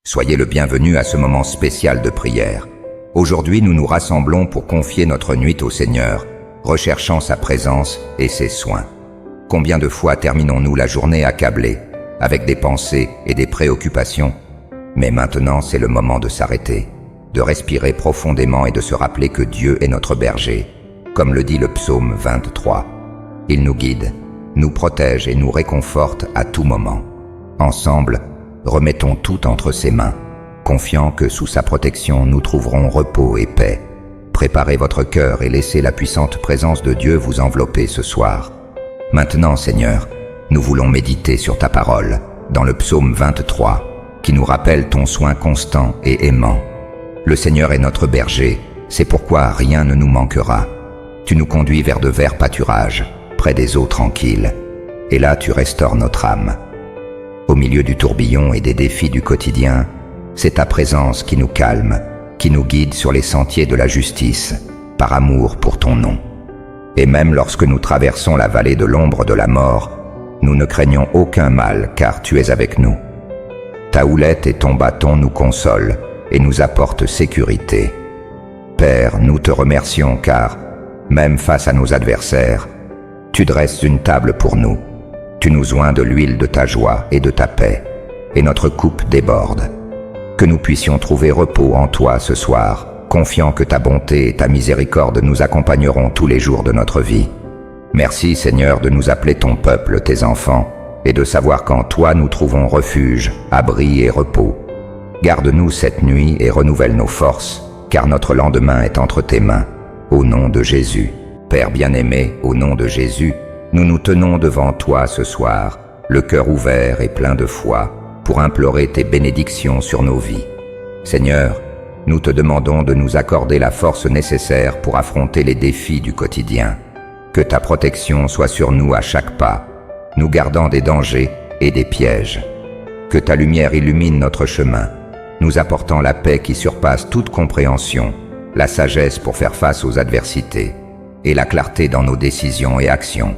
Soyez le bienvenu à ce moment spécial de prière. Aujourd'hui, nous nous rassemblons pour confier notre nuit au Seigneur, recherchant sa présence et ses soins. Combien de fois terminons-nous la journée accablés, avec des pensées et des préoccupations? Mais maintenant, c'est le moment de s'arrêter, de respirer profondément et de se rappeler que Dieu est notre berger, comme le dit le psaume 23. Il nous guide, nous protège et nous réconforte à tout moment. Ensemble, remettons tout entre ses mains, confiant que sous sa protection nous trouverons repos et paix. Préparez votre cœur et laissez la puissante présence de Dieu vous envelopper ce soir. Maintenant, Seigneur, nous voulons méditer sur ta parole, dans le psaume 23, qui nous rappelle ton soin constant et aimant. Le Seigneur est notre berger, c'est pourquoi rien ne nous manquera. Tu nous conduis vers de verts pâturages, près des eaux tranquilles, et là tu restaures notre âme. Au milieu du tourbillon et des défis du quotidien, c'est ta présence qui nous calme, qui nous guide sur les sentiers de la justice, par amour pour ton nom. Et même lorsque nous traversons la vallée de l'ombre de la mort, nous ne craignons aucun mal car tu es avec nous. Ta houlette et ton bâton nous consolent et nous apportent sécurité. Père, nous te remercions car, même face à nos adversaires, tu dresses une table pour nous. Tu nous oins de l'huile de ta joie et de ta paix, et notre coupe déborde. Que nous puissions trouver repos en toi ce soir, confiant que ta bonté et ta miséricorde nous accompagneront tous les jours de notre vie. Merci Seigneur de nous appeler ton peuple, tes enfants, et de savoir qu'en toi nous trouvons refuge, abri et repos. Garde-nous cette nuit et renouvelle nos forces, car notre lendemain est entre tes mains. Au nom de Jésus. Père bien-aimé, au nom de Jésus, nous nous tenons devant toi ce soir, le cœur ouvert et plein de foi, pour implorer tes bénédictions sur nos vies. Seigneur, nous te demandons de nous accorder la force nécessaire pour affronter les défis du quotidien. Que ta protection soit sur nous à chaque pas, nous gardant des dangers et des pièges. Que ta lumière illumine notre chemin, nous apportant la paix qui surpasse toute compréhension, la sagesse pour faire face aux adversités, et la clarté dans nos décisions et actions.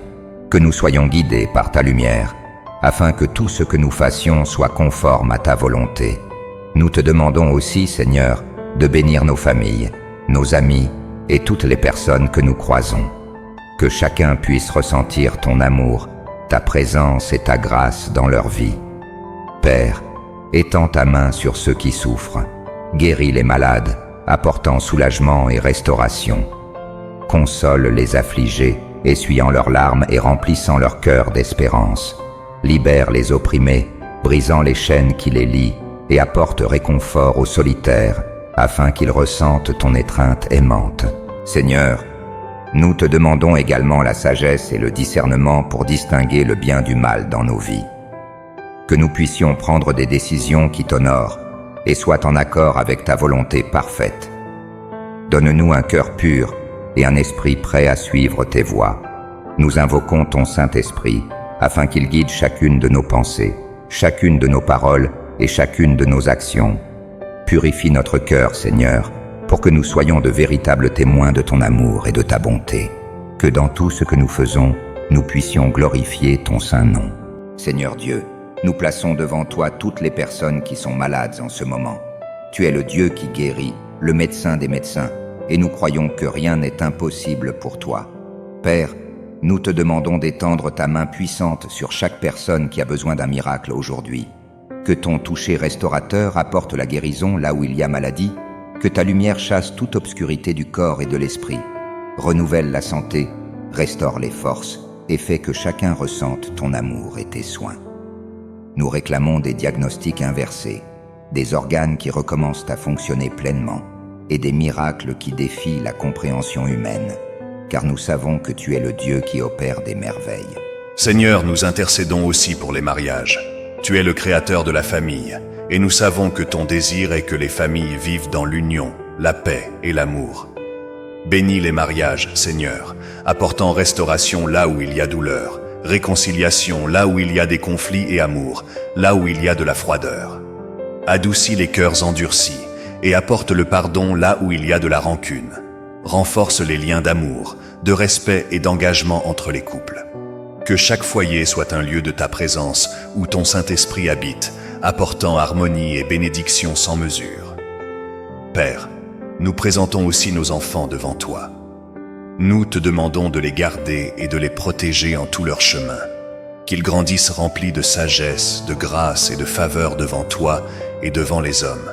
Que nous soyons guidés par ta lumière, afin que tout ce que nous fassions soit conforme à ta volonté. Nous te demandons aussi, Seigneur, de bénir nos familles, nos amis et toutes les personnes que nous croisons. Que chacun puisse ressentir ton amour, ta présence et ta grâce dans leur vie. Père, étends ta main sur ceux qui souffrent, guéris les malades, apportant soulagement et restauration. Console les affligés, essuyant leurs larmes et remplissant leur cœur d'espérance. Libère les opprimés, brisant les chaînes qui les lient, et apporte réconfort aux solitaires, afin qu'ils ressentent ton étreinte aimante. Seigneur, nous te demandons également la sagesse et le discernement pour distinguer le bien du mal dans nos vies. Que nous puissions prendre des décisions qui t'honorent et soient en accord avec ta volonté parfaite. Donne-nous un cœur pur et un esprit prêt à suivre tes voies. Nous invoquons ton Saint-Esprit, afin qu'il guide chacune de nos pensées, chacune de nos paroles et chacune de nos actions. Purifie notre cœur, Seigneur, pour que nous soyons de véritables témoins de ton amour et de ta bonté. Que dans tout ce que nous faisons, nous puissions glorifier ton saint nom. Seigneur Dieu, nous plaçons devant toi toutes les personnes qui sont malades en ce moment. Tu es le Dieu qui guérit, le médecin des médecins, et nous croyons que rien n'est impossible pour toi. Père, nous te demandons d'étendre ta main puissante sur chaque personne qui a besoin d'un miracle aujourd'hui. Que ton toucher restaurateur apporte la guérison là où il y a maladie, que ta lumière chasse toute obscurité du corps et de l'esprit, renouvelle la santé, restaure les forces et fais que chacun ressente ton amour et tes soins. Nous réclamons des diagnostics inversés, des organes qui recommencent à fonctionner pleinement, et des miracles qui défient la compréhension humaine, car nous savons que tu es le Dieu qui opère des merveilles. Seigneur, nous intercédons aussi pour les mariages. Tu es le créateur de la famille, et nous savons que ton désir est que les familles vivent dans l'union, la paix et l'amour. Bénis les mariages, Seigneur, apportant restauration là où il y a douleur, réconciliation là où il y a des conflits et amour, là où il y a de la froideur. Adoucis les cœurs endurcis, et apporte le pardon là où il y a de la rancune. Renforce les liens d'amour, de respect et d'engagement entre les couples. Que chaque foyer soit un lieu de ta présence où ton Saint-Esprit habite, apportant harmonie et bénédiction sans mesure. Père, nous présentons aussi nos enfants devant toi. Nous te demandons de les garder et de les protéger en tout leur chemin, qu'ils grandissent remplis de sagesse, de grâce et de faveur devant toi et devant les hommes.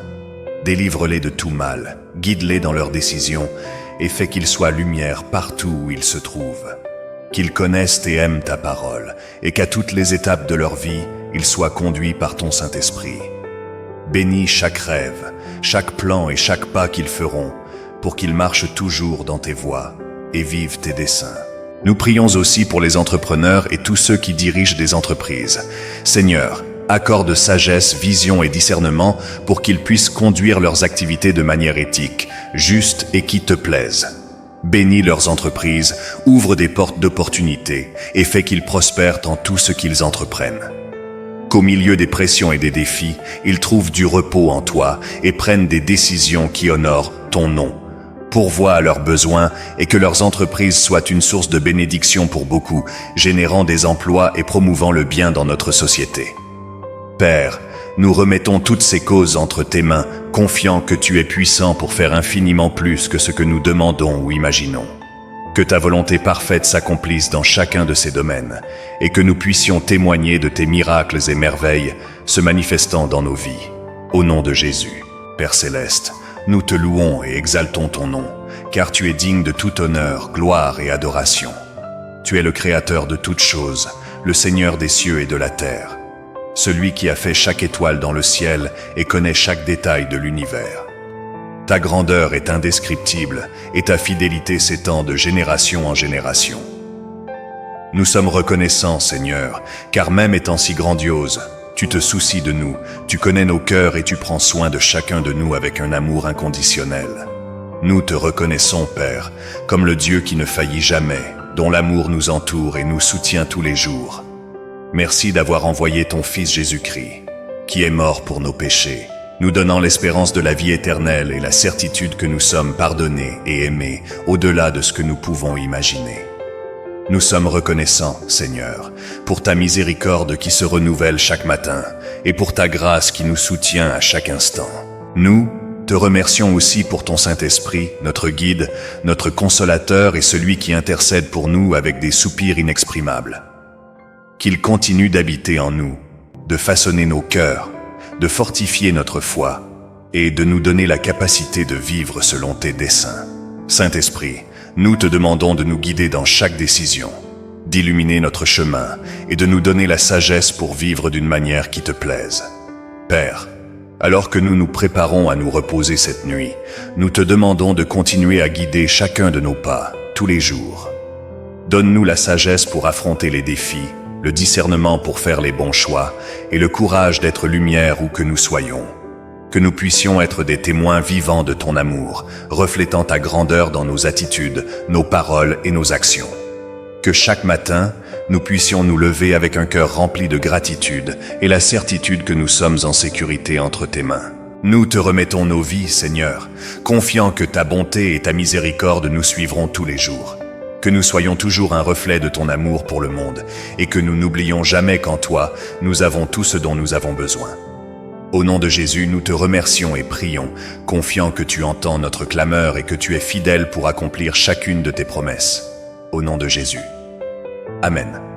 Délivre-les de tout mal, guide-les dans leurs décisions et fais qu'ils soient lumière partout où ils se trouvent. Qu'ils connaissent et aiment ta parole et qu'à toutes les étapes de leur vie, ils soient conduits par ton Saint-Esprit. Bénis chaque rêve, chaque plan et chaque pas qu'ils feront pour qu'ils marchent toujours dans tes voies et vivent tes desseins. Nous prions aussi pour les entrepreneurs et tous ceux qui dirigent des entreprises. Seigneur, accorde sagesse, vision et discernement pour qu'ils puissent conduire leurs activités de manière éthique, juste et qui te plaise. Bénis leurs entreprises, ouvre des portes d'opportunités et fais qu'ils prospèrent en tout ce qu'ils entreprennent. Qu'au milieu des pressions et des défis, ils trouvent du repos en toi et prennent des décisions qui honorent ton nom. Pourvois à leurs besoins et que leurs entreprises soient une source de bénédiction pour beaucoup, générant des emplois et promouvant le bien dans notre société. Père, nous remettons toutes ces causes entre tes mains, confiant que tu es puissant pour faire infiniment plus que ce que nous demandons ou imaginons. Que ta volonté parfaite s'accomplisse dans chacun de ces domaines et que nous puissions témoigner de tes miracles et merveilles se manifestant dans nos vies. Au nom de Jésus, Père Céleste, nous te louons et exaltons ton nom, car tu es digne de tout honneur, gloire et adoration. Tu es le Créateur de toutes choses, le Seigneur des cieux et de la terre, celui qui a fait chaque étoile dans le ciel et connaît chaque détail de l'univers. Ta grandeur est indescriptible et ta fidélité s'étend de génération en génération. Nous sommes reconnaissants, Seigneur, car même étant si grandiose, tu te soucies de nous, tu connais nos cœurs et tu prends soin de chacun de nous avec un amour inconditionnel. Nous te reconnaissons, Père, comme le Dieu qui ne faillit jamais, dont l'amour nous entoure et nous soutient tous les jours. Merci d'avoir envoyé ton Fils Jésus-Christ, qui est mort pour nos péchés, nous donnant l'espérance de la vie éternelle et la certitude que nous sommes pardonnés et aimés au-delà de ce que nous pouvons imaginer. Nous sommes reconnaissants, Seigneur, pour ta miséricorde qui se renouvelle chaque matin et pour ta grâce qui nous soutient à chaque instant. Nous te remercions aussi pour ton Saint-Esprit, notre guide, notre consolateur et celui qui intercède pour nous avec des soupirs inexprimables. Qu'il continue d'habiter en nous, de façonner nos cœurs, de fortifier notre foi et de nous donner la capacité de vivre selon tes desseins. Saint-Esprit, nous te demandons de nous guider dans chaque décision, d'illuminer notre chemin et de nous donner la sagesse pour vivre d'une manière qui te plaise. Père, alors que nous nous préparons à nous reposer cette nuit, nous te demandons de continuer à guider chacun de nos pas, tous les jours. Donne-nous la sagesse pour affronter les défis, le discernement pour faire les bons choix et le courage d'être lumière où que nous soyons. Que nous puissions être des témoins vivants de ton amour, reflétant ta grandeur dans nos attitudes, nos paroles et nos actions. Que chaque matin, nous puissions nous lever avec un cœur rempli de gratitude et la certitude que nous sommes en sécurité entre tes mains. Nous te remettons nos vies, Seigneur, confiants que ta bonté et ta miséricorde nous suivront tous les jours. Que nous soyons toujours un reflet de ton amour pour le monde et que nous n'oublions jamais qu'en toi, nous avons tout ce dont nous avons besoin. Au nom de Jésus, nous te remercions et prions, confiants que tu entends notre clameur et que tu es fidèle pour accomplir chacune de tes promesses. Au nom de Jésus. Amen.